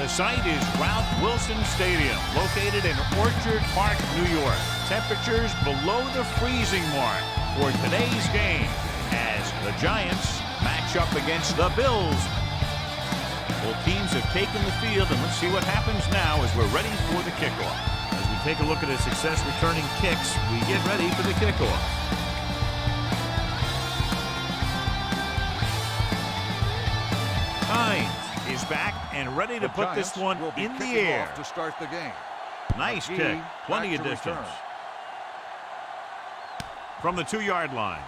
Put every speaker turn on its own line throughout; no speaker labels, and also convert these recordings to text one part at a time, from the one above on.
The site is Ralph Wilson Stadium, located in Orchard Park, New York. Temperatures below the freezing mark for today's game as the Giants match up against the Bills. Both teams have taken the field, and let's see what happens now as we're ready for the kickoff. As we take a look at a success returning kicks, we get ready for the kickoff. Hines is back and ready to put this one in the air
to start the game.
Nice kick, plenty of distance. From the 2-yard line.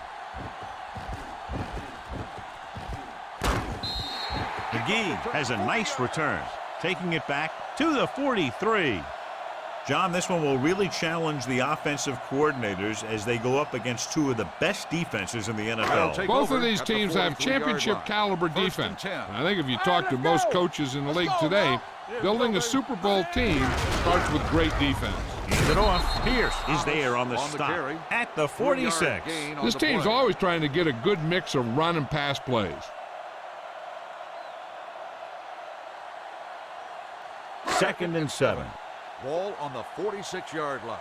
McGee has a nice return, taking it back to the 43. John, this one will really challenge the offensive coordinators as they go up against two of the best defenses in the NFL.
Both of these teams have championship caliber defense. And I think if you talk to most coaches in the league today, building a Super Bowl team starts with great defense.
Hands it off. Pierce is there on the stop at the 46.
This team's always trying to get a good mix of run and pass plays.
Second and 7.
Ball on the 46-yard line.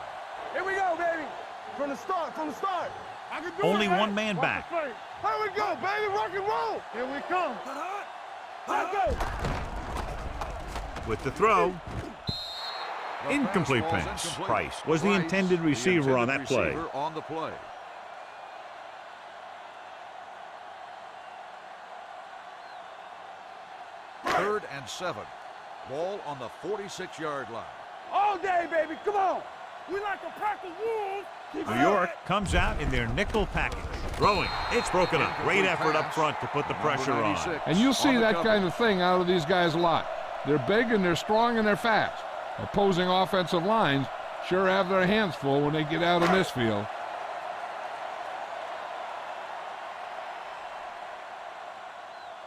Here we go, baby. From the start. I can do
Only
it,
one man back.
Here we go, baby. Rock and roll. Here we come. Let's go.
With the throw. Incomplete pass. Price was the intended receiver on that play.
Third and 7. Ball on the 46-yard line.
All day, baby. Come on. We like a pack of wolves.
New York comes out in their nickel package. Throwing. It's broken up. Great effort up front to put the pressure on.
And you'll see that kind of thing out of these guys a lot. They're big and they're strong and they're fast. Opposing offensive lines sure have their hands full when they get out in this field.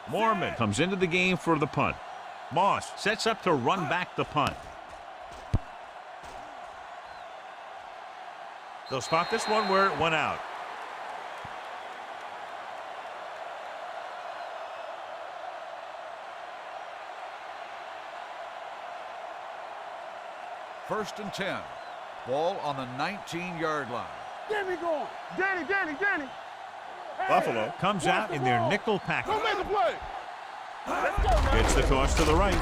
Mormon comes into the game for the punt. Moss sets up to run back the punt. They'll spot this one where it went out.
First and 10. Ball on the 19-yard line.
Get me going. Danny. Hey,
Buffalo comes out in their nickel package.
Go make a play. Let's go, man.
Gets the toss to the right.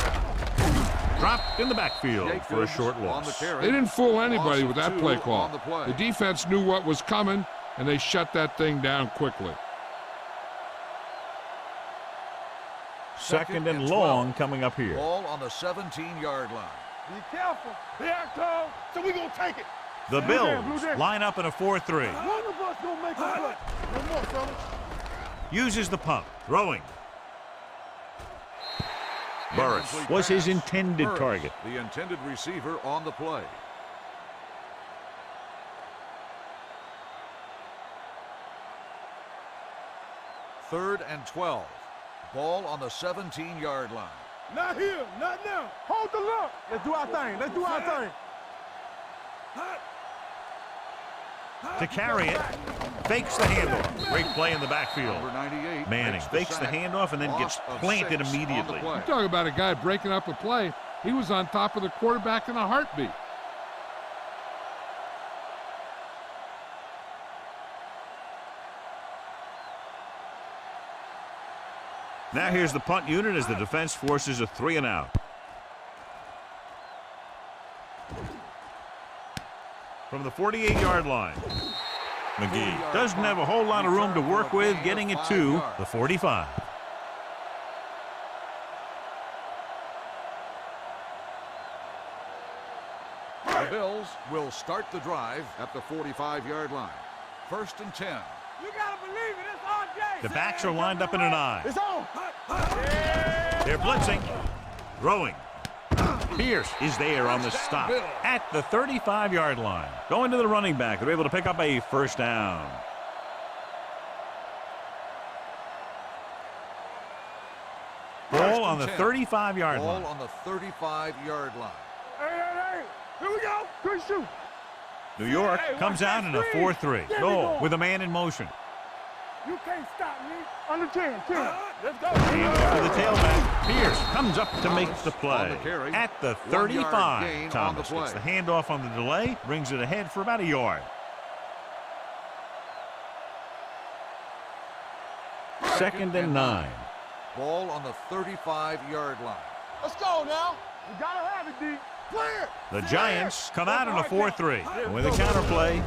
Dropped in the backfield for a short loss.
They didn't fool anybody with that play call. The defense knew what was coming, and they shut that thing down quickly.
Second and long coming up here.
Ball on the 17-yard line.
Be careful. Here I come. So we gonna take it.
The Bills line up in a 4-3.
One of us gonna make a play. One more, fellas.
Uses the pump. Throwing. Burris was his intended target.
The intended receiver on the play. Third and 12. Ball on the 17-yard line.
Not here, not now. Hold the look. Let's do our thing.
To carry it, fakes the handoff. Great play in the backfield.
Number 98
Manning fakes the handoff and then gets planted immediately.
You talk about a guy breaking up a play. He was on top of the quarterback in a heartbeat.
Now here's the punt unit as the defense forces a 3-and-out. From the 48-yard line. McGee doesn't have a whole lot of room to work with, getting it to the 45.
The Bills will start the drive at the 45-yard line. First and 10.
You gotta believe it. It's RJ.
The backs are lined up in an eye.
It's on.
They're blitzing. Throwing. Pierce is there on the stop at the 35-yard line. Going to the running back. They're able to pick up a first down. Ball on the 35-yard line.
Ball on the 35-yard line.
Hey. Here we go. Good shoot.
New York comes out in a 4-3. Goal with a man in motion.
You can't stop me. Under 10. Let's go.
And to the tailback. Pierce Comes up to make the play.
the carry.
At the
1 yard
35,
gain
Thomas
on the
gets the
play.
handoff on the delay, brings it ahead for about a yard. Second and 9.
Ball on the 35-yard line.
Let's go now. You gotta have it, D. Clear.
The Giants come out in a 4-3. With a counter play,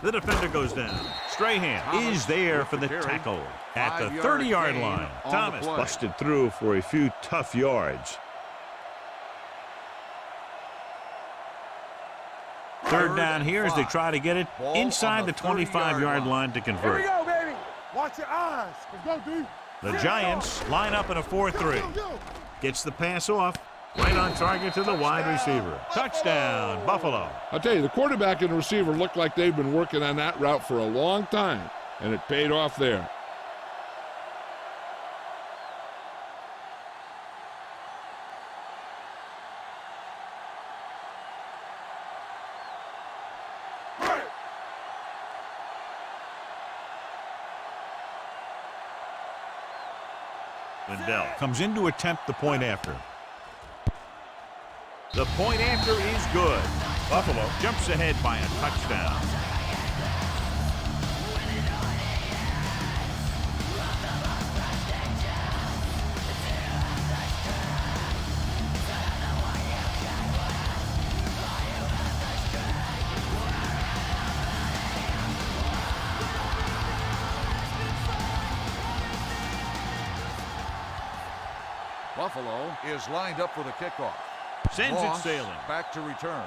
the defender goes down. Strahan is there for the tackle at the 30-yard line. Thomas busted through for a few tough yards. Third down here as they try to get it inside the 25-yard line to
Here we
convert.
go, baby. Watch your eyes. Let's go, D.
The Giants line up in a 4-3. Gets the pass off. Right on target to the wide receiver. Touchdown, Buffalo.
I'll tell you, the quarterback and the receiver look like they've been working on that route for a long time, and it paid off there.
Lindell comes in to attempt the point after. The point after is good. Buffalo jumps ahead by a touchdown.
Buffalo is lined up for the kickoff.
Sends
Moss
it sailing
back to return.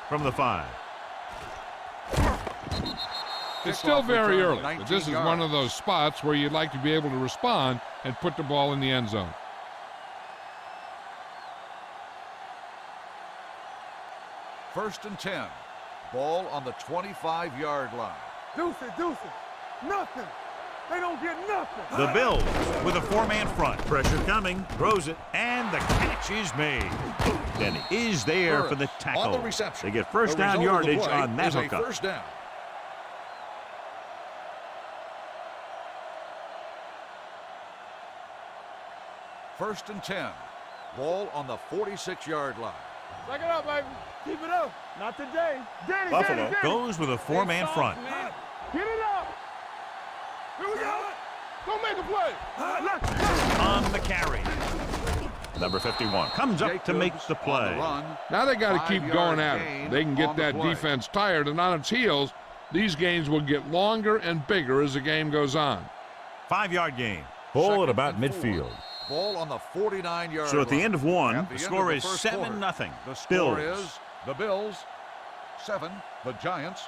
from the 5.
It's still
Kickoff
very
return,
early, but
19
this is one of those spots where you'd like to be able to respond and put the ball in the end zone.
First and 10. Ball on the 25-yard line.
Deuce it. Nothing. They don't get nothing.
The Bills with a 4-man front. Pressure coming, throws it, and the catch is made. Then is there for the tackle.
On the reception.
They get first
The
down
result of the
yardage
play
on that
is a
hookup.
first down. First and 10. Ball on the 46-yard line.
Back it up, baby. Keep it up. Not today. Danny,
Buffalo
Danny.
goes with a 4-man front.
Get it up. Here we go. Don't make a play.
On the carry. Number 51 comes up to make the
On
play.
the run.
Now they got to keep
5-yard
going at
gain
it. They can get
on the
that
play.
defense tired and on its heels. These games will get longer and bigger as the game goes on.
5-yard gain. Ball
Second
at about
and 4.
midfield.
Ball on the 49-yard
So at the
line.
end of one,
At
the
end
score
of
is
first quarter,
7-0.
The score
Bills.
is the Bills 7, the Giants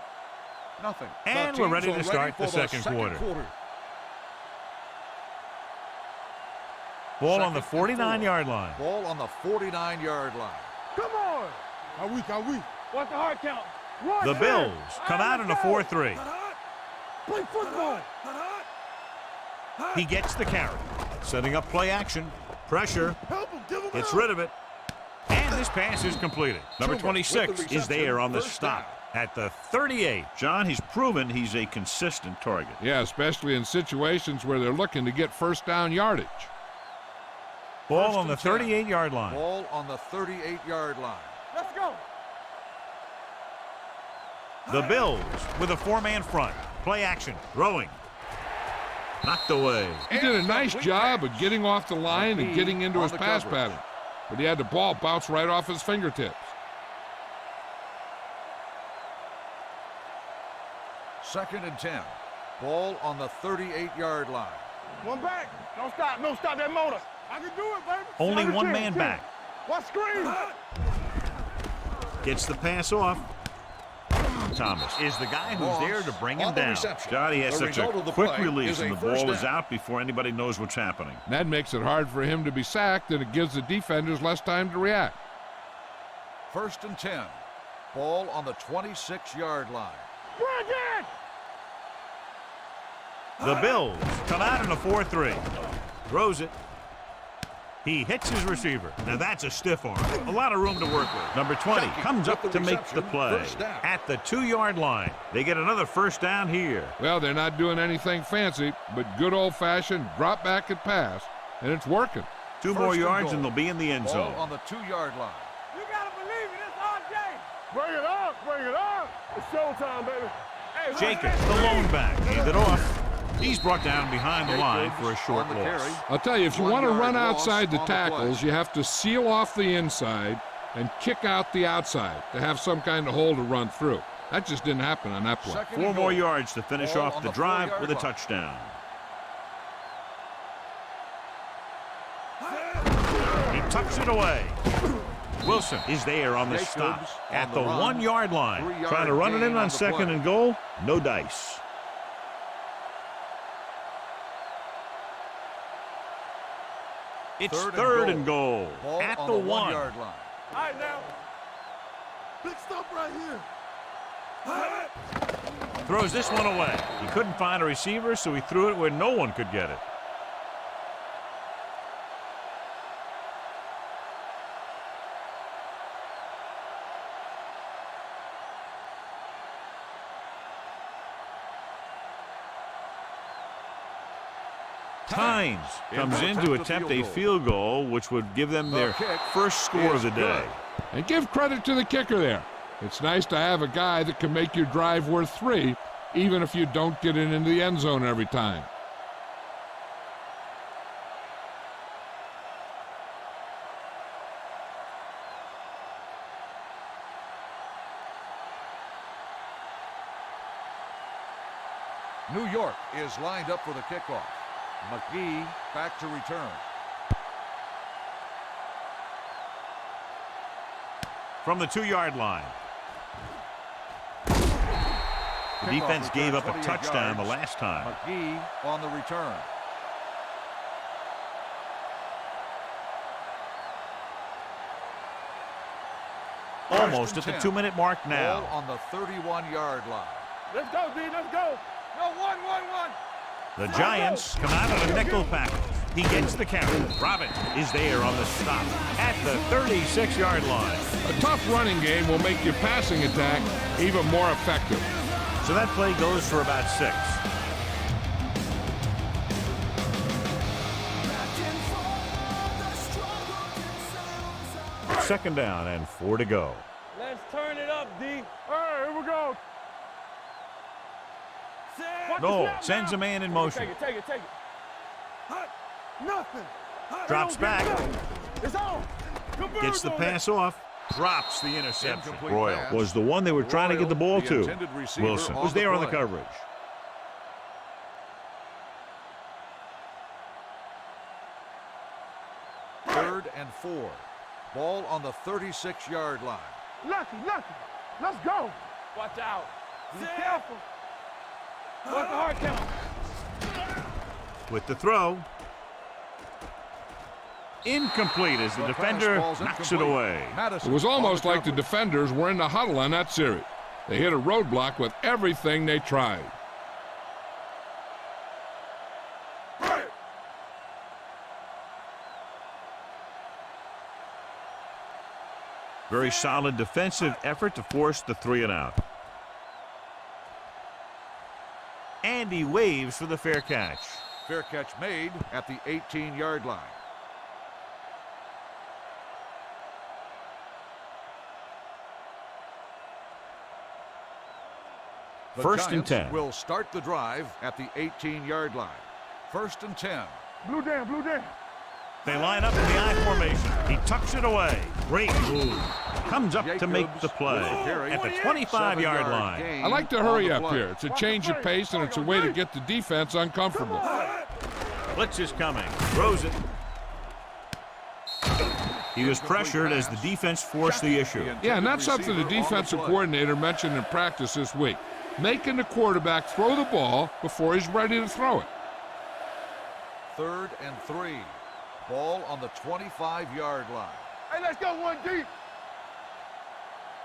nothing. The
And we're
teams
ready
are
to start
for
the second quarter. Ball on the
Second and
49-yard line.
Ball on the 49-yard line.
Come on. How weak? What's the hard count? One,
The
two.
Bills come out in a 4-3.
Play football.
He gets the carry. Setting up play action. Pressure.
Help him. Give him
Gets
help.
rid of it. And this pass is completed. Number
Truman
26
with the
is
reception.
there on the
First
stop. At the 38. John, he's proven he's a consistent target.
Yeah, especially in situations where they're looking to get first down yardage.
Ball
First
on the
and 10.
38-yard line.
Ball on the 38-yard line.
Let's go.
The Bills with a 4-man front. Play action. Throwing. Knocked away.
He did a nice job of getting off the line and getting into
on
his
the
pass
coverage.
pattern. But he had the ball bounce right off his fingertips.
Second and 10. Ball on the 38-yard line.
One back. Don't stop. Don't stop that motor. I can do it, baby.
Only
Number
one
10,
man
10.
back.
What screen?
Gets the pass off. Thomas is the guy who's
Moss
there to bring him
on the
down.
reception.
Johnny has
The
such
result
a
of the
quick
play
release
is a
and the
first
ball is
down.
out before anybody knows what's happening.
That makes it hard for him to be sacked, and it gives the defenders less time to react.
First and 10. Ball on the 26-yard line.
Bring it.
The Bills come out in a 4-3. Throws it. He hits his receiver. Now that's a stiff arm. A lot of room to work with. Number 20 comes up to make the play. At the 2-yard line. They get another first down here.
Well, they're not doing anything fancy, but good old-fashioned drop back and pass, and it's working.
2 more yards and they'll be in the end zone.
Ball on the 2-yard line.
You got to believe it. It's RJ. Bring it up. Bring it up. It's showtime, baby. Hey,
Jacobs, the lone back, handed off. He's brought down behind the line for a short loss.
I'll tell you, if you want to run outside the tackles, you have to seal off the inside and kick out the outside to have some kind of hole to run through. That just didn't happen on that play.
4 more yards to finish off the drive with a touchdown. He tucks it away. Wilson is there on the stop at the 1-yard line. Trying to run it in on 2nd and goal. No dice. It's 3rd and goal at the 1-yard line.
All right, now. Big stop right here.
Throws this one away. He couldn't find a receiver, so he threw it where no one could get it. Hines comes in to attempt a field goal, which would give them their first score of the day.
And give credit to the kicker there. It's nice to have a guy that can make your drive worth 3, even if you don't get it into the end zone every time.
New York is lined up for the kickoff. McGee back to return.
From the 2-yard line. The defense gave up a touchdown the last time.
McGee on the return.
Almost at the 2-minute mark now.
Ball on the 31-yard line.
Let's go, D. Let's go. No, 1-1-1.
The Giants come out of a nickel package. He gets the count. Robbins is there on the stop at the 36-yard line.
A tough running game will make your passing attack even more effective.
So that play goes for about 6. Second down and 4 to go.
Let's turn it up, D. All right, here we go.
No, sends a man in motion.
Take it. Nothing.
Drops back.
It's on.
Gets the pass off. Drops the interception.
Incomplete
Royal
pass.
was the one they were trying to get the ball
The
to.
intended receiver
Wilson
on
was
the
there on the
play.
coverage.
Third and 4. Ball on the 36-yard line.
Lucky. Let's go. Watch out. Be careful. What's the hard count?
With the throw. Incomplete as the defender
pass ball's
knocks it
incomplete.
away.
Madison
It was almost
on
like the
coverage.
defenders were in the huddle on that series. They hit a roadblock with everything they tried.
Very solid defensive effort to force the 3-and-out. And he waves for the fair catch.
Fair catch made at the 18-yard line. The
First and
Giants
10.
will start the drive at the 18-yard line. First and 10.
Blue down.
They line up in the I formation. He tucks it away. Great move. Comes up to make the play at the 25-yard line.
I like to hurry up here. It's a change of pace, and it's a way to get the defense uncomfortable.
Blitz is coming. Throws it. He was pressured as the defense forced the issue.
Yeah, and that's something the defensive coordinator mentioned in practice this week. Making the quarterback throw the ball before he's ready to throw it.
Third and 3. Ball on the 25-yard line.
Hey, let's go one deep.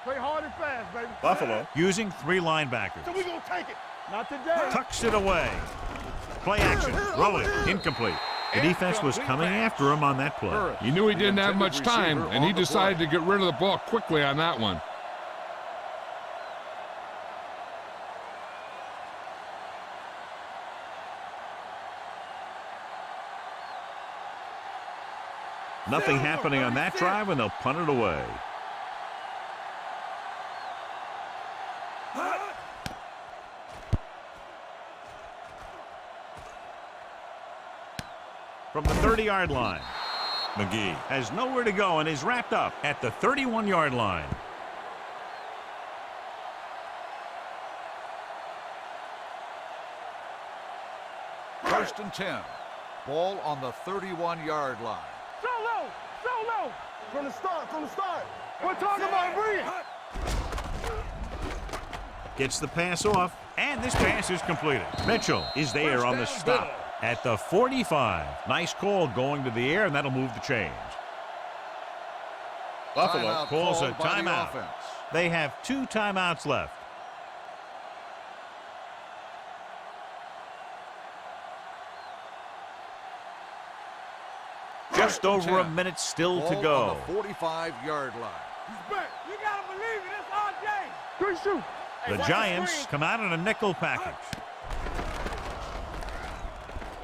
Play hard and fast, baby.
Buffalo using 3 linebackers.
So we gonna take it. Not today.
Tucks it away. Play action. Rolling. Incomplete. The defense was coming after him on that play.
He knew he didn't have much time, and he decided to get rid of the ball quickly on that one.
Nothing happening on that drive, and they'll punt it away. From the 30-yard line, McGee has nowhere to go and is wrapped up at the 31-yard line.
First and 10. Ball on the 31-yard line.
So low. From the start. We're talking about Bree.
Gets the pass off, and this pass is completed. Mitchell is there on the stop at the 45. Nice call going to the air, and that'll move the chains. Buffalo calls a timeout. They have 2 timeouts left. Just over a minute still to go.
On the 45-yard line.
He's back. You gotta believe it. It's our game. Good shoot.
The Giants come out in a nickel package.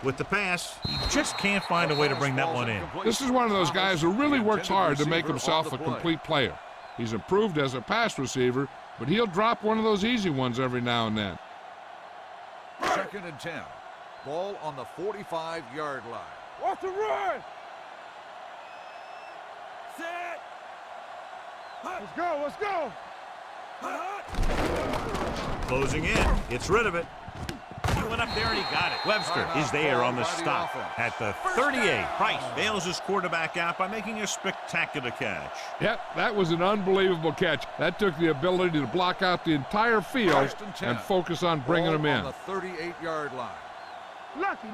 With the pass, he just can't find a way to bring that one in.
This is one of those guys who really works hard to make himself a complete player. He's improved as a pass receiver, but he'll drop one of those easy ones every now and then.
Second and 10. Ball on the 45-yard line.
Watch the run. Set. Let's go.
Closing in, gets rid of it. He went up there and he got it. Webster is there on the stop at the 38. Price bails his quarterback out by making a spectacular catch.
Yep, that was an unbelievable catch. That took the ability to block out the entire field and focus on bringing them in.
On the 38-yard line.
Lucky.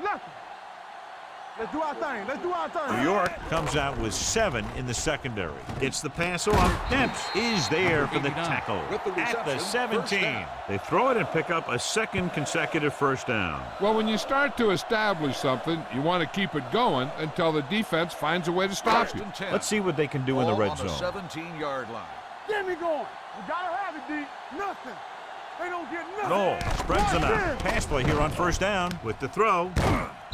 Let's do our thing.
New York comes out with 7 in the secondary. Gets the pass off. Dempsey is there for the tackle at the 17. They throw it and pick up a second consecutive first down.
Well, when you start to establish something, you want to keep it going until the defense finds a way to stop you.
Let's see what they can do in the red zone.
On the 17-yard line.
Get me going. We gotta have it, D. Nothing. They don't get nothing.
No, spreads them out. Pass play here on first down with the throw.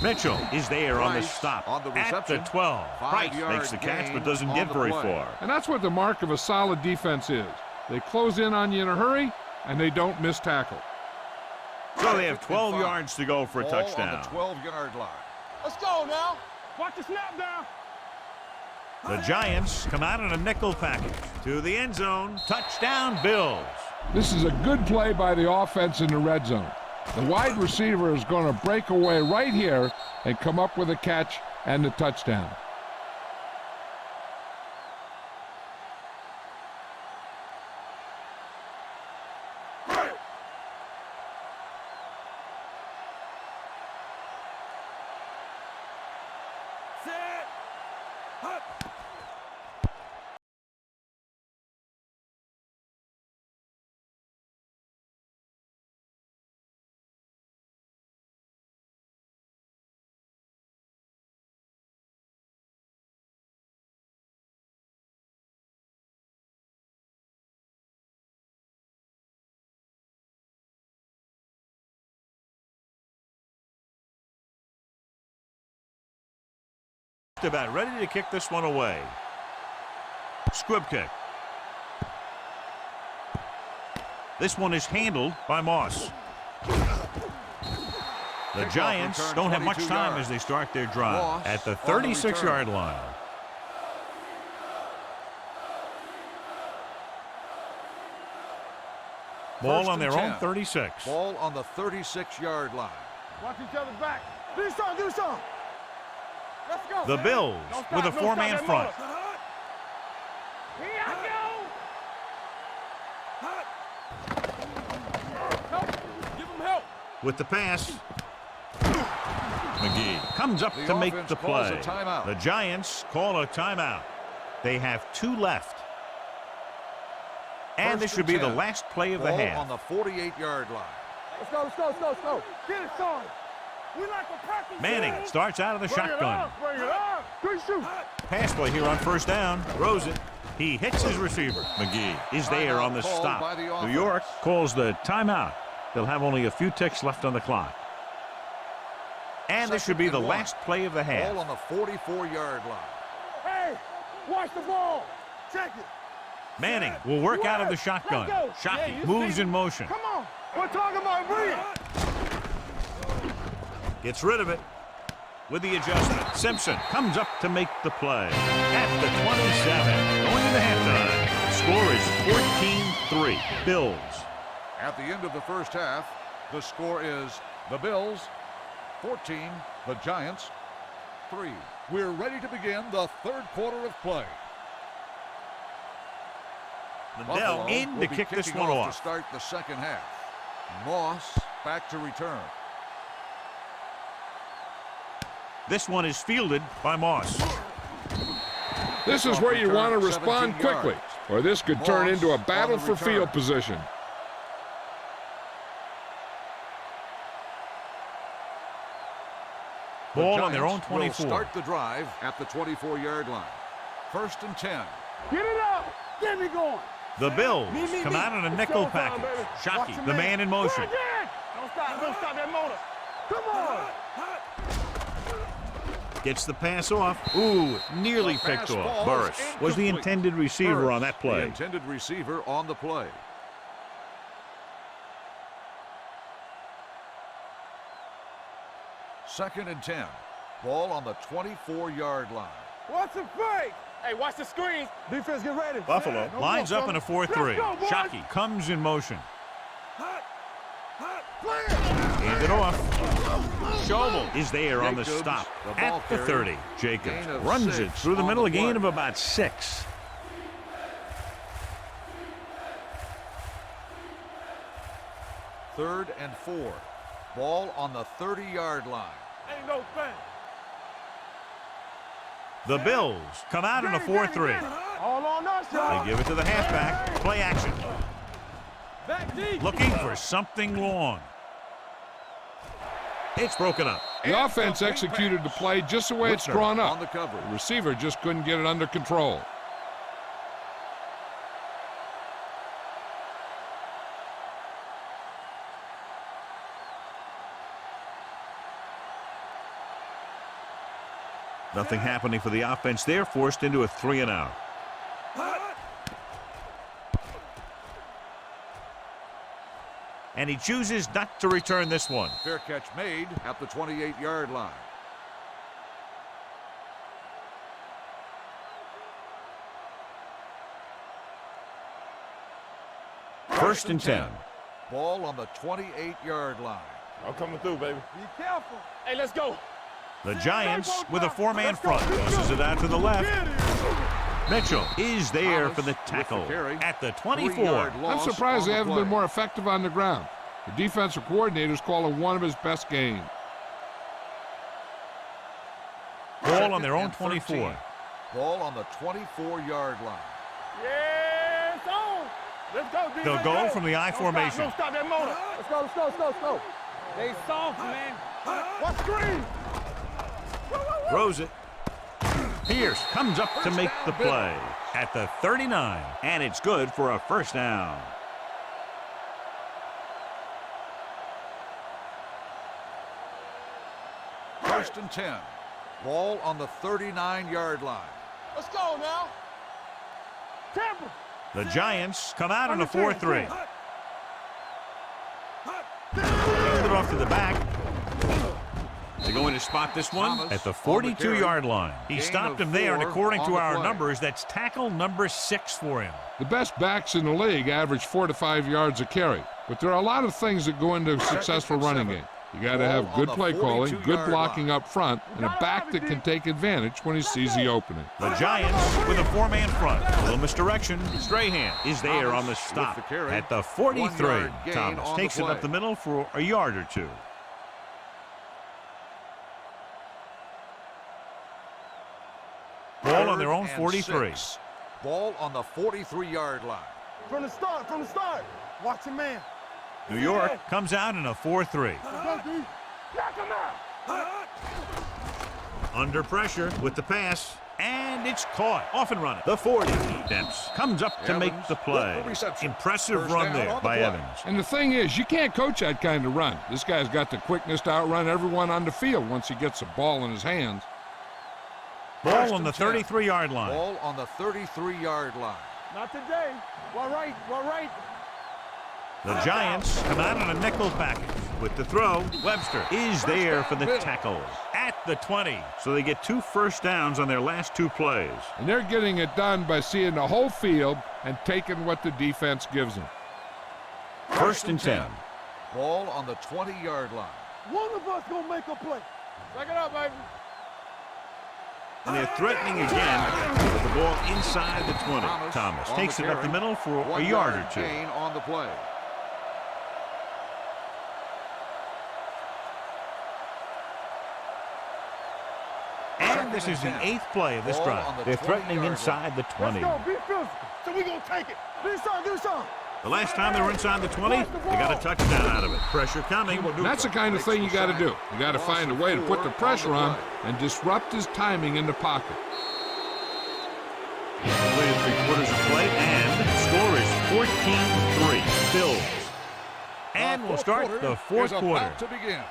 Mitchell is there on the stop at the 12. Price makes the catch but doesn't get very far.
And that's what the mark of a solid defense is. They close in on you in a hurry, and they don't miss tackle.
So they have 12 yards to go for a touchdown.
On the 12-yard line.
Let's go now. Watch the snap down.
The Giants come out in a nickel package to the end zone. Touchdown, Bills.
This is a good play by the offense in the red zone. The wide receiver is going to break away right here and come up with a catch and the touchdown.
About ready to kick this one away. Squib kick. This one is handled by Moss. The Giants don't have much time as they start their drive at the 36-yard line. Ball on their own 36.
Ball on the 36-yard line.
Watch each other back. Do something. Let's go.
The Bills with a 4-man front.
Here I go. Give him help.
With the pass. McGee comes up to make the play. The Giants call a timeout. They have 2 left. And this should be the last play of the half.
On the 48-yard line.
Let's go. Get it, son.
Manning starts out of the shotgun.
Bring it up. Good shoot.
Pass play here on first down. Throws it. He hits his receiver. McGee is there on the stop. New York calls the timeout. They'll have only a few ticks left on the clock. And this should be the last play of the half.
Ball on the 44-yard line.
Hey, watch the ball. Check it.
Manning will work out of the shotgun. Shockey moves in motion.
Come on. We're talking about brilliant.
Gets rid of it with the adjustment. Simpson comes up to make the play. At the 27, going into halftime. The score is 14-3. Bills.
At the end of the first half, the score is the Bills 14, the Giants 3. We're ready to begin the third quarter of play.
Lindell in to kick this one off.
To start the second half. Moss back to return.
This one is fielded by Moss.
This is where you want to respond quickly, or this could turn into a battle for field position.
Ball on their own 24.
Start the drive at the 24-yard line. 1st and 10.
Get it up. Get me going.
The Bills come out in a nickel package. Shockey, the man in motion.
Don't stop that motor. Come on.
Gets the pass off. Ooh, nearly picked off. Burris was the intended receiver on that play.
The intended receiver on the play. Second and 10. Ball on the 24-yard line.
Watch the fake. Hey, watch the screen. Defense, get ready.
Buffalo lines up in a 4-3. Shockey comes in motion. Hand it off. Schobel is there on the stop at the 30. Jacobs runs it through the middle, a gain of about 6.
Third and 4. Ball on the 30-yard line.
Ain't no thing.
The Bills come out in a 4-3.
All on us, y'all.
They give it to the halfback. Play action.
Back deep.
Looking for something long. It's broken up.
The offense executed the play just the way it's drawn up.
On the cover.
The receiver just couldn't get it under control.
Nothing happening for the offense. They're forced into a 3-and-out. And he chooses not to return this one.
Fair catch made at the 28-yard line.
First and 10.
Ball on the 28-yard line.
I'm coming through, baby. Be careful. Hey, let's go.
The Giants with a 4-man front. Tosses it out to the left. Mitchell is there for the tackle at the 24.
I'm surprised they haven't been more effective on the ground. The defensive coordinator's calling one of his best games.
Ball on their own 24.
Ball on the 24-yard line.
Yeah, it's on. Let's go, defense.
They'll go from the I formation.
Don't stop that motor. Let's go. They soft, man. Watch screen.
Throws it. Pierce comes up to make the play at the 39, and it's good for a first down.
First and 10. Ball on the 39-yard line.
Let's go now. Temple.
The Giants come out in a 4-3. Hand it off to the back. They're going to spot this one at the 42-yard line. He stopped him there, and according to our numbers, that's tackle number 6 for him.
The best backs in the league average 4 to 5 yards a carry, but there are a lot of things that go into a successful running game. You got to have good play calling, good blocking up front, and a back that can take advantage when he sees the opening.
The Giants with a 4-man front. A little misdirection. Strahan is there on the stop at the 43. Thomas takes it up the middle for a yard or 2. Ball on their own 43.
Ball on the 43-yard line.
From the start. Watch your man.
New York comes out in a 4-3.
Knock him out.
Under pressure with the pass. And it's caught. Off and running. The 40. Dempsey comes up to make the play. Impressive run there by Evans.
And the thing is, you can't coach that kind of run. This guy's got the quickness to outrun everyone on the field once he gets the ball in his hands.
Ball on the 33-yard line.
Ball on the 33-yard line.
Not today. Well, right.
The Giants come out in a nickel package. With the throw, Webster is there for the tackle at the 20. So they get 2 first downs on their last 2 plays.
And they're getting it done by seeing the whole field and taking what the defense gives them.
First and 10.
Ball on the 20-yard line.
One of us gonna make a play. Check it out, baby.
And they're threatening again with the ball inside the 20. Thomas takes it up the middle for a yard or 2.
Gain on the play.
And this is the 8th play of this drive. They're threatening inside the 20.
Let's go, be physical. So we gonna take it. Do something.
The last time they were inside the 20, they got a touchdown out of it. Pressure coming.
That's the kind of thing you got to do. You got to find a way to put the pressure on and disrupt his timing in the pocket.
Completed 3/4 of play, and the score is 14-3. Bills. And we'll start the 4th quarter.
To begin.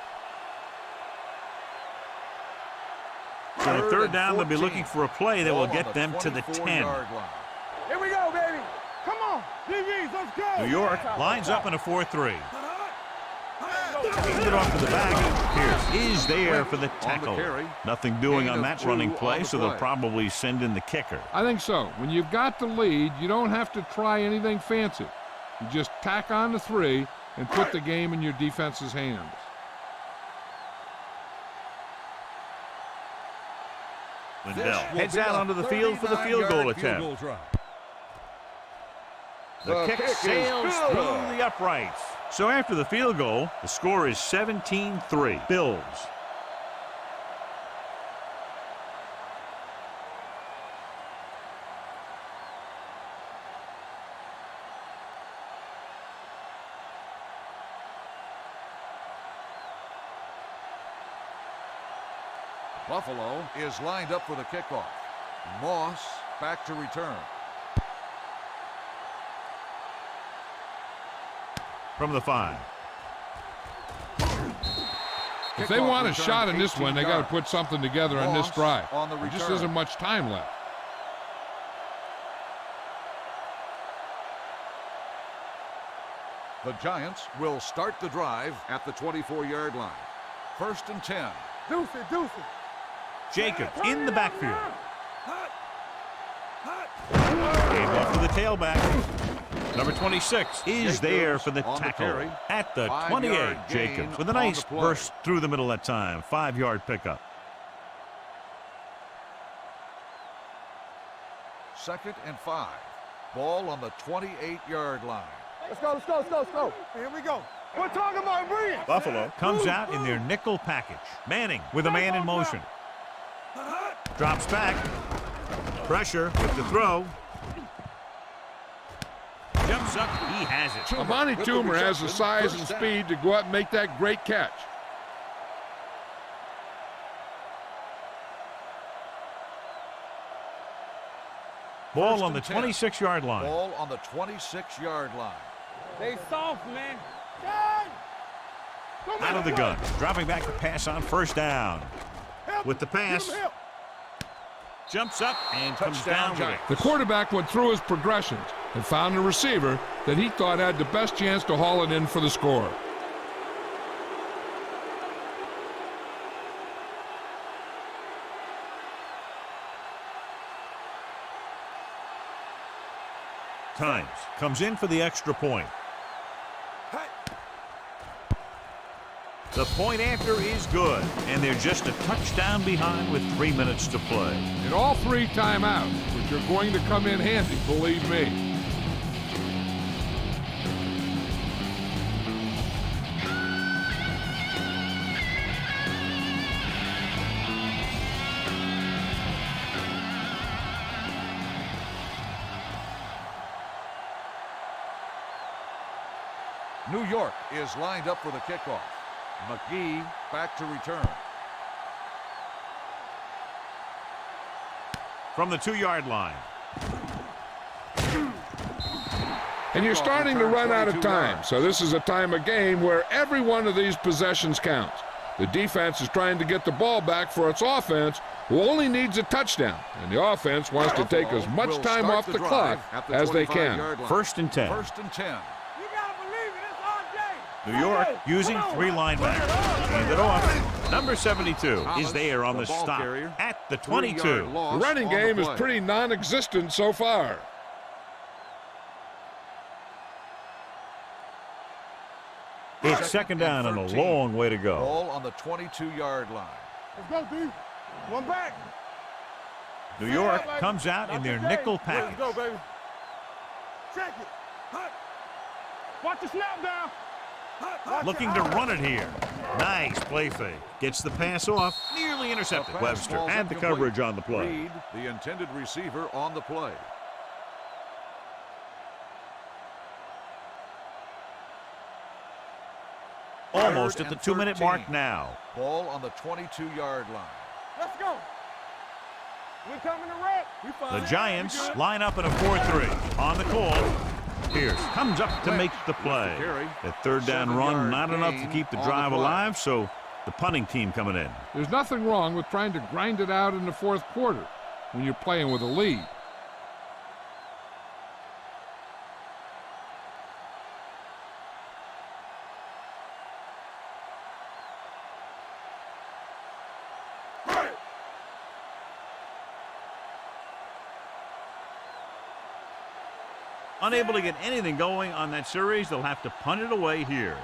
So on 3rd down, they'll be looking for a play that will get them to the 10.
Here we go, baby. Come on. DBs, let's go.
New York lines up in a 4-3. Hands it off to the back. Pierce is there for the tackle. Nothing doing on that running play, so they'll probably send in the kicker.
I think so. When you've got the lead, you don't have to try anything fancy. You just tack on the 3 and put the game in your defense's hands.
Lindell heads out onto the field for the field goal attempt. The kick sails through the uprights. So after the field goal, the score is 17-3. Bills.
Buffalo is lined up for the kickoff. Moss back to return.
From the 5.
If they want a shot in this one, they got to put something together on this drive. There just isn't much time left.
The Giants will start the drive at the 24-yard line. 1st and 10.
Deuce it.
Jacobs in the backfield. Gave off to the tailback. Number 26 is there for the tackle at the 28. Jacobs with a nice burst through the middle that time. 5-yard pickup.
2nd and 5. Ball on the 28-yard line.
Let's go. Here we go. We're talking about breathing.
Buffalo comes out in their nickel package. Manning with a man in motion. Drops back. Pressure with the throw. Jumps up. He has it.
Amani Toomer has the size and speed to go up and make that great catch.
Ball on the 26-yard line.
Ball on the 26-yard line.
They soft, man.
Out of the gun. Dropping back to pass on 1st down. With the pass. Jumps up and comes down with it.
The quarterback went through his progressions and found a receiver that he thought had the best chance to haul it in for the score.
Times comes in for the extra point. The point after is good, and they're just a touchdown behind with 3 minutes to play.
And all 3 timeouts, which are going to come in handy, believe me.
New York is lined up for the kickoff. McGee back to return.
From the 2-yard line.
And you're starting to run out of time, so this is a time of game where every one of these possessions counts. The defense is trying to get the ball back for its offense, who only needs a touchdown, and the offense wants to take as much time off the clock as they can.
1st and 10.
1st and 10.
You gotta believe it. It's RJ.
New York using 3 linebackers. Hand it off. Number 72 is there on the stop at the 22.
The running game is pretty non-existent so far.
It's 2nd down and a long way to go.
Ball on the 22-yard line.
Let's go, D. One back.
New York comes out in their nickel package.
Let's go, baby. Check it. Hut. Watch the snap down. Hut.
Looking to run it here. Nice play fake. Gets the pass off. Nearly intercepted. Webster had the coverage on the play.
Reed, the intended receiver, on the play.
Almost at the 2-minute mark now.
Ball on the 22-yard line.
Let's go. We're coming to wreck.
The Giants line up in a 4-3. On the call, Pierce comes up to make the play. That 3rd down run, not enough to keep the drive alive, so the punting team coming in.
There's nothing wrong with trying to grind it out in the 4th quarter when you're playing with a lead.
Unable to get anything going on that series, they'll have to punt it away here.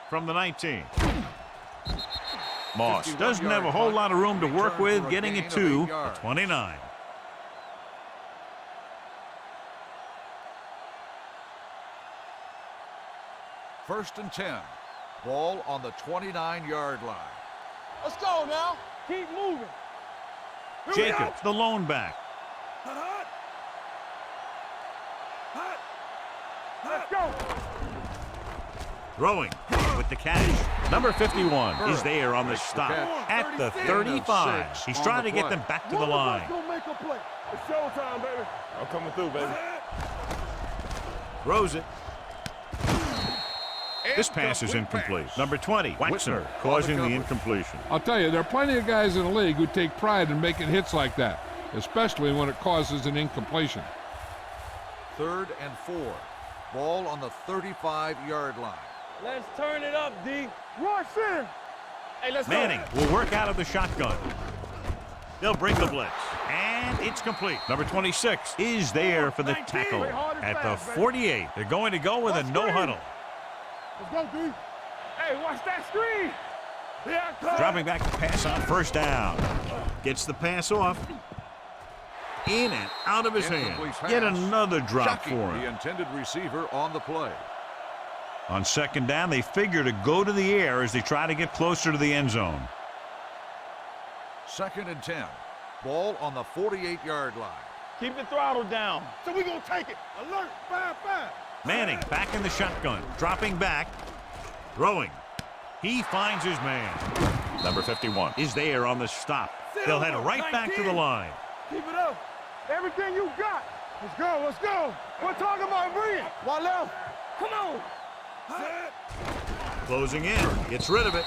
From the 19. Moss doesn't have a whole lot of room to work with, getting it to the 29.
First and 10. Ball on the 29-yard line.
Let's go now. Keep moving.
Jacobs, the lone back.
Let's go.
Throwing with the catch. Number 51 is there on the stop at the 35. He's trying to get them back to the line.
Go make a play. It's showtime, baby. I'm coming through, baby.
Throws it. This pass is incomplete. Number 20, Waxner, causing the incompletion.
I'll tell you, there are plenty of guys in the league who take pride in making hits like that, especially when it causes an incompletion.
3rd and 4. Ball on the 35-yard line.
Let's turn it up, D. Rush in. Hey, let's
Manning
go.
will work out of the shotgun. They'll bring the blitz. And it's complete. Number 26 is there for the tackle at the 48. They're going to go with a no huddle.
Let's go, D. Hey, watch that screen.
Dropping back to pass on 1st down. Gets the pass off. In and out of his hand. Yet another drop for him.
The intended receiver on the play.
On 2nd down, they figure to go to the air as they try to get closer to the end zone.
2nd and 10. Ball on the 48-yard line.
Keep the throttle down. So we're going to take it. Alert, 5-5.
Manning back in the shotgun, dropping back, throwing. He finds his man. Number 51 is there on the stop. They'll head right back to the line.
Keep it up. Everything you got. Let's go, let's go. We're talking about brilliant. One left. Come on.
Closing in, gets rid of it.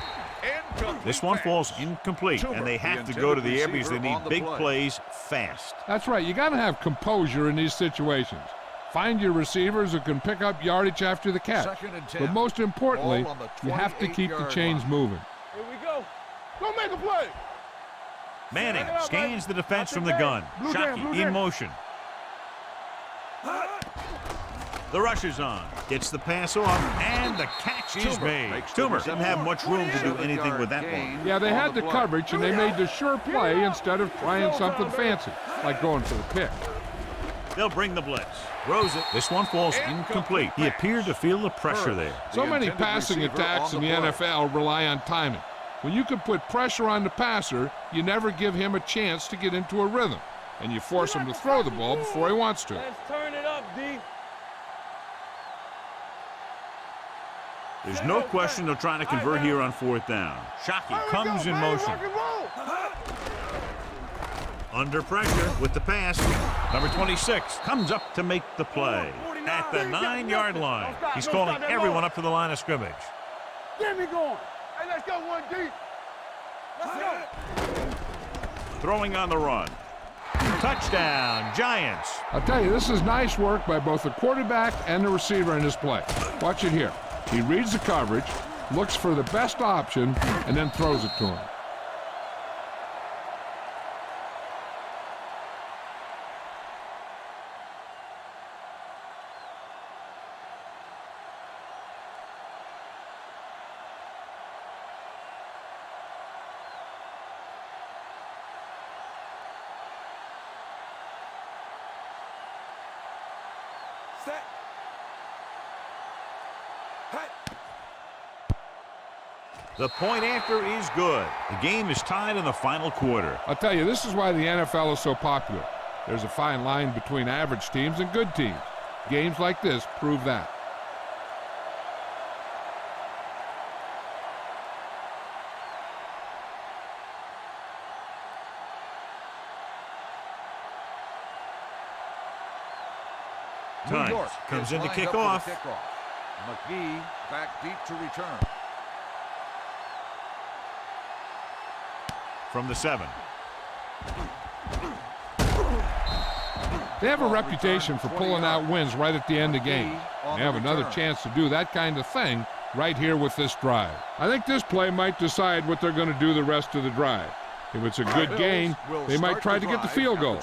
This one falls incomplete, and they have to go to the air because they need big plays fast.
That's right. You got to have composure in these situations. Find your receivers who can pick up yardage after the catch. But most importantly, you have to keep the chains moving.
Here we go. Go make a play.
Manning scans the defense from the gun. Shockey in motion. The rush is on. Gets the pass off, and the catch is made. Toomer didn't have much room to do anything with that one.
Yeah, they had the coverage, and they made the sure play instead of trying something fancy, like going for the pick.
They'll bring the blitz. Throws it. This one falls incomplete. He appeared to feel the pressure there.
So many passing attacks in the NFL rely on timing. When you can put pressure on the passer, you never give him a chance to get into a rhythm. and you force him to throw the ball before he wants to.
Let's turn it up, D.
There's no question they're trying to convert here on 4th down. Shockey comes in motion. Under pressure with the pass. Number 26 comes up to make the play. At the 9-yard line. He's calling everyone up to the line of scrimmage.
Get me going. Hey, let's go 1D. Let's go.
Throwing on the run. Touchdown, Giants.
I'll tell you, this is nice work by both the quarterback and the receiver in this play. Watch it here. He reads the coverage, looks for the best option, and then throws it to him.
Set. Hey.
The point after is good. The game is tied in the final quarter.
I'll tell you, this is why the NFL is so popular. There's a fine line between average teams and good teams. Games like this prove that.
New York
comes in to
lined
kick
up for the
off.
kickoff. McGee back deep to return.
From the 7.
They have a reputation for pulling out wins right at the end of games. They have another chance to do that kind of thing right here with this drive. I think this play might decide what they're going to do the rest of the drive. If it's a good gain, they might try to get the field goal.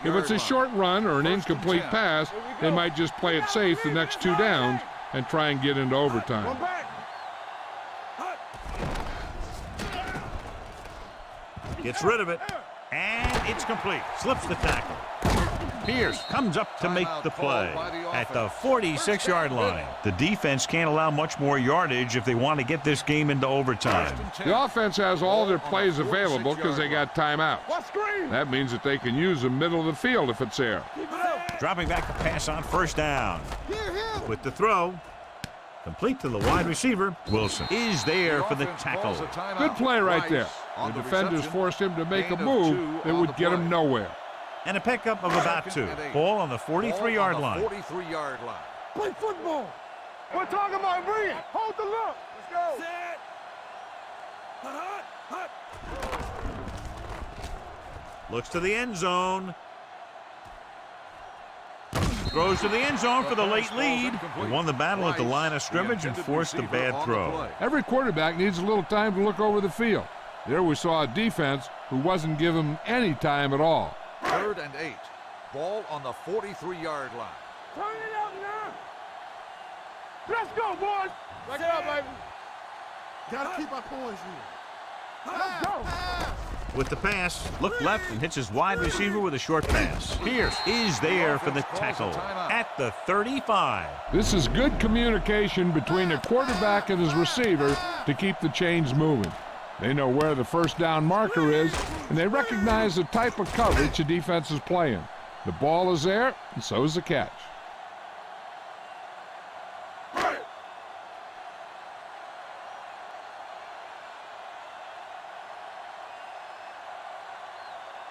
If it's a short run or an incomplete pass, they might just play it safe the next 2 downs and try and get into overtime.
Gets rid of it, and it's complete. Slips the tackle. Pierce comes up to make the play at the 46-yard line. The defense can't allow much more yardage if they want to get this game into overtime.
The offense has all their plays available because they got timeouts. That means that they can use the middle of the field if it's there.
Dropping back to pass on 1st down. With the throw, complete to the wide receiver. Wilson is there for the tackle.
Good play right there. The defenders forced him to make a move that would get him nowhere.
And a pickup of about 2. Ball on the 43-yard line.
43-yard line.
Play football. We're talking about bring it. Hold the look. Let's go. Set.
Looks to the end zone. Throws to the end zone for the late lead. He won the battle at the line of scrimmage and forced the bad throw.
Every quarterback needs a little time to look over the field. There we saw a defense who wasn't given any time at all.
3rd and 8. Ball on the 43-yard line.
Turn it up now. Let's go, boys. Back it up, baby. Gotta keep our poise here. Let's go.
With the pass, look left and hits his wide receiver with a short pass. Pierce is there for the tackle at the 35.
This is good communication between the quarterback and his receiver to keep the chains moving. They know where the 1st down marker is, and they recognize the type of coverage the defense is playing. The ball is there, and so is the catch.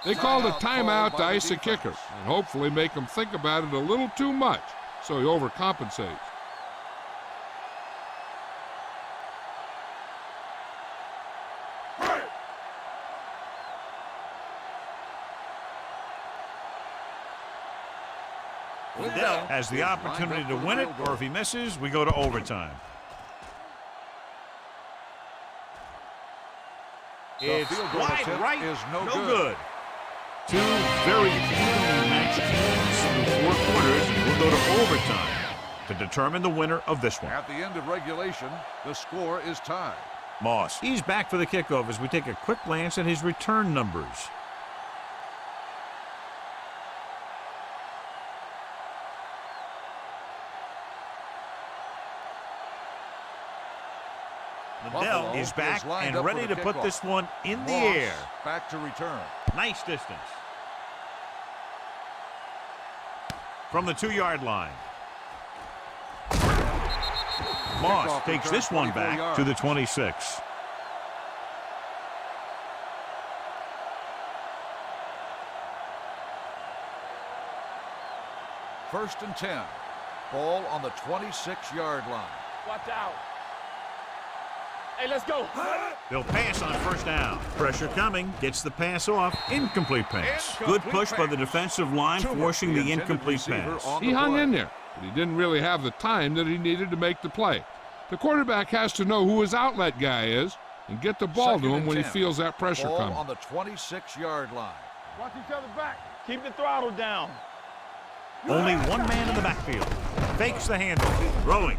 They called a timeout to ice the kicker and hopefully make him think about it a little too much so he overcompensates.
Liddell has the opportunity to win it, or if he misses, we go to overtime. It's wide right,
is no
good. 2 very evenly matched teams in 4 quarters, and we'll go to overtime to determine the winner of this one.
At the end of regulation, the score is tied.
Moss, he's back for the kickoff as we take a quick glance at his return numbers. Liddell is back and ready to put this one in the air.
Back to return.
Nice distance. from the 2-yard line. Moss takes this one back to the 26.
First and 10. Ball on the 26-yard line.
Watch out. Hey, let's go.
They'll pass on first down. Pressure coming. Gets the pass off. Incomplete pass. Good push by the defensive line, forcing the incomplete pass.
He hung in there, but he didn't really have the time that he needed to make the play. The quarterback has to know who his outlet guy is and get the ball to him when he feels that pressure
ball
coming.
On the 26-yard line.
Watch each other back. Keep the throttle down.
Only one man in the backfield. Fakes the handle. Throwing.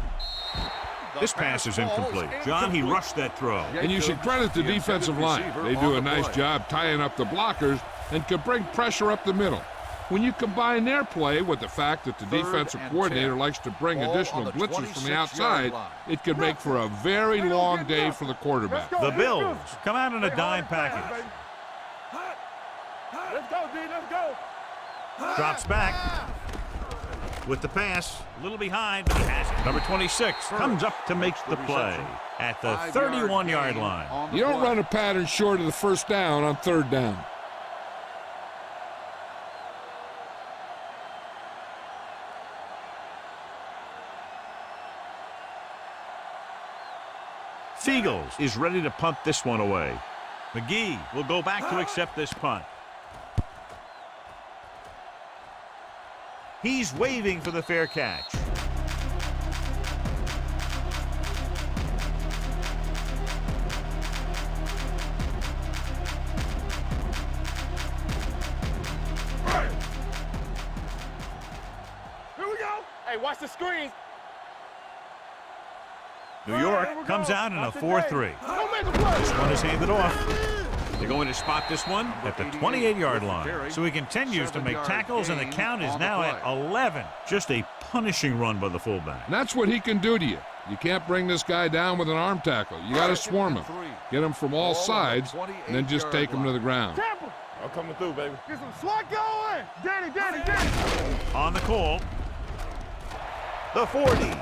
This pass is incomplete. John, he rushed that throw.
And you should credit the defensive line. They do a nice job tying up the blockers and can bring pressure up the middle. When you combine their play with the fact that the defensive coordinator likes to bring additional blitzers from the outside, it could make for a very long day for the quarterback.
The Bills come out in a dime package.
Let's go, D. Let's go.
Drops back with the pass. A little behind, but he has it. Number 26 comes up to make the play at the 31-yard line.
You don't run a pattern short of the first down on third down.
Seagulls is ready to punt this one away. McGee will go back to accept this punt. He's waving for the fair catch.
Here we go. Hey, watch the screens.
New York comes out in a 4-3.
Don't make a play.
This one is handed off. They're going to spot this one at the 28-yard line. So he continues to make tackles, and the count is now at 11. Just a punishing run by the fullback.
And that's what he can do to you. You can't bring this guy down with an arm tackle. You got to swarm him. Get him from all sides, and then just take him to the ground.
Tampa. I'm coming through, baby. Get some SWAT going. Danny.
On the call, the 40.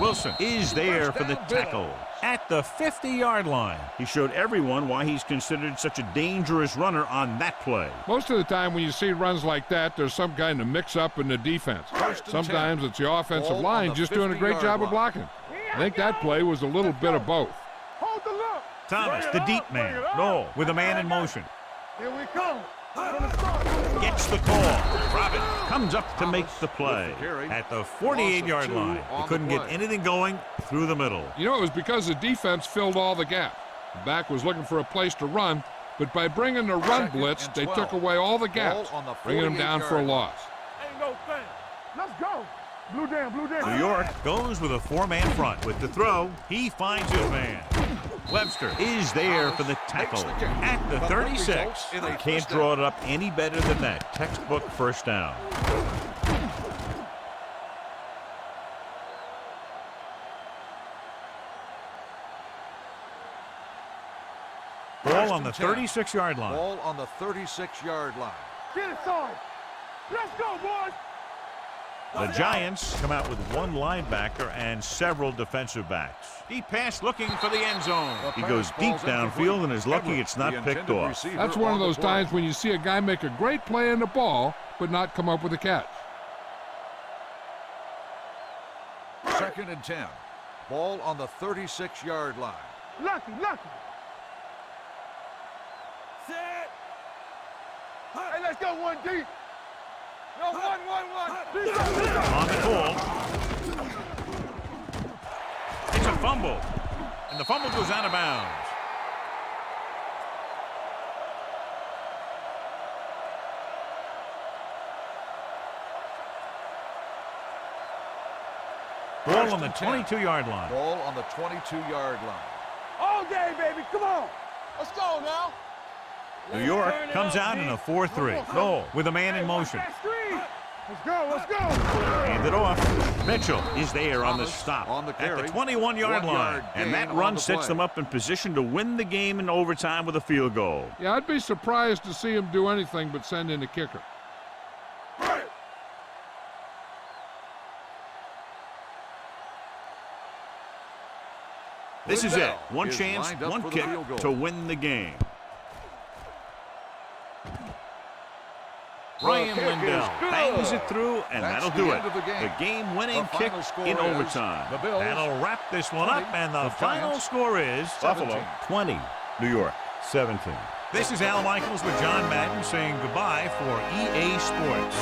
Wilson is there for the tackle at the 50-yard line. He showed everyone why he's considered such a dangerous runner on that play.
Most of the time when you see runs like that, there's some kind of mix-up in the defense. Sometimes it's the offensive line just doing a great job of blocking. I think that play was a little bit of both.
Hold the look.
Thomas, the deep man, Noel with a man in motion.
Here we come.
Gets the call. Robin comes up to make the play at the 48-yard line. He couldn't get anything going through the middle.
You know, it was because the defense filled all the gaps. The back was looking for a place to run, but by bringing the run blitz, they took away all the gaps, bringing them down for a loss.
Ain't no thing. Let's go. Blue down.
New York goes with a 4-man front. With the throw, he finds his man. Webster is there for the tackle at the 36. Can't draw it up any better than that. Textbook first down. Ball on the 36-yard line.
Ball on the 36-yard line.
Get it, son. Let's go, boys.
The Giants come out with one linebacker and several defensive backs. Deep pass looking for the end zone. He goes deep downfield and is lucky it's not picked off.
That's one of those times when you see a guy make a great play on the ball, but not come up with a catch.
Second and 10. Ball on the 36-yard line.
Lucky. Set. Hey, let's go, 1D. No, 1.
On the call. It's a fumble. And the fumble goes out of bounds. Ball on the 22-yard line.
Ball on the 22-yard line.
All day, baby. Come on. Let's go now.
New York comes out in a 4-3. Noel with a man in motion.
Let's go.
Hand it off. Mitchell is there on the stop at the 21-yard line. And that run sets them up in position to win the game in overtime with a field goal.
Yeah, I'd be surprised to see him do anything but send in a kicker.
This is it.
Lindell
One
is
chance,
lined up
one
for the
kick
field goal.
to win the game. Ryan
kick
Lindell
is good.
bangs it through, and
That's
that'll do
the
it.
end of the game.
The game-winning
The
kick
final score
in
is
overtime.
the Bills
That'll wrap this one
20,
up, and the
the
final
Giants
score is
17.
Buffalo 20, New York 17. This is Al Michaels with John Madden saying goodbye for EA Sports.